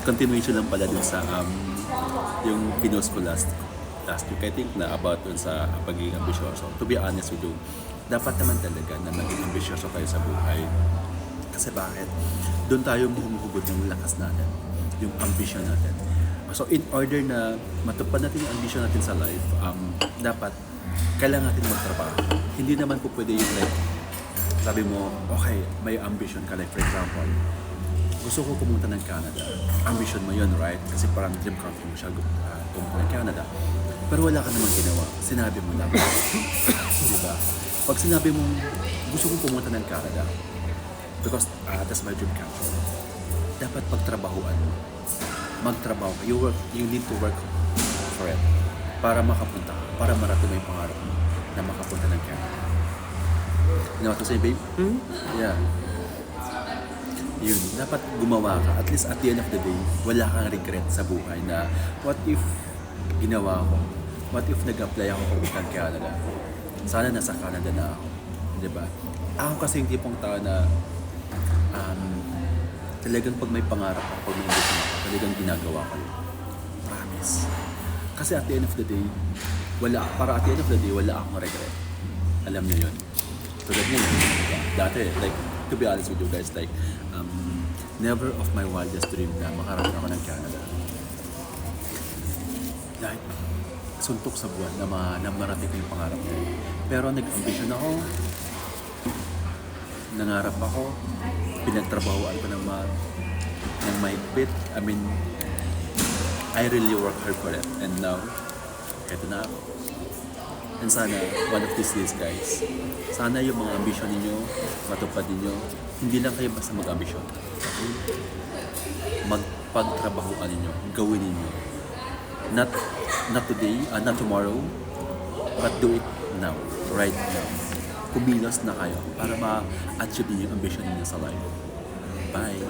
continuation lang pala dun sa yung pinost ko last week, I think na about dun sa pagiging ambisyoso. To be honest with you, dapat naman talaga na maging ambisyoso tayo sa buhay. Kasi bakit? Doon tayo humuhugot ng lakas natin, yung ambisyon natin. So in order na matupad natin yung ambisyon natin sa life, dapat kailangan natin magtrabaho. Hindi naman po pwede yung like, sabi mo, okay, may ambition ka, like for example, gusto ko pumunta ng Canada. Ambition mo yun, right? Kasi parang dream come true mo siya pumunta ng Canada. Pero wala ka namang ginawa. Sinabi mo lang. Diba? Pag sinabi mo, gusto kong pumunta ng Canada because that's my dream come true. Dapat pagtrabahuan mo. Magtrabaho ka. You need to work for it. Para makapunta ka. Para marating mo yung pangarap mo na makapunta ng Canada. You know what I'm saying, babe? Yeah. Yun, dapat gumawa ka. At least at the end of the day, wala kang regret sa buhay na what if ginawa ko? What if nag-apply ako pumunta ng Canada? Sana nasa Canada na ako. Diba? Ako kasi yung tipong tao na talagang pag may pangarap ako, pag may ambition ako, talagang ginagawa ko yun. Promise. Kasi at the end of the day, wala akong regret. Alam niyo yun. Tulad niyo yun. Dati, like, to be honest with you guys, like, never of my wildest dream na makarating ako ng Canada. Like, suntok sa buwan na marating ko yung pangarap ko. Pero nag-ambition ako, nangarap ako, pinagtrabahoan ko ng mahigpit. I mean, I really work hard for it. And now, eto na ako. And sana, one of these days guys, sana yung mga ambisyon ninyo, matupad ninyo, hindi lang kayo basta mag-ambisyon. Okay? Magpagtrabahoan ninyo, gawin ninyo. Not today, not tomorrow, but do it now, right now. Kumilos na kayo para ma-achieve niyo yung ambisyon ninyo sa life. Bye!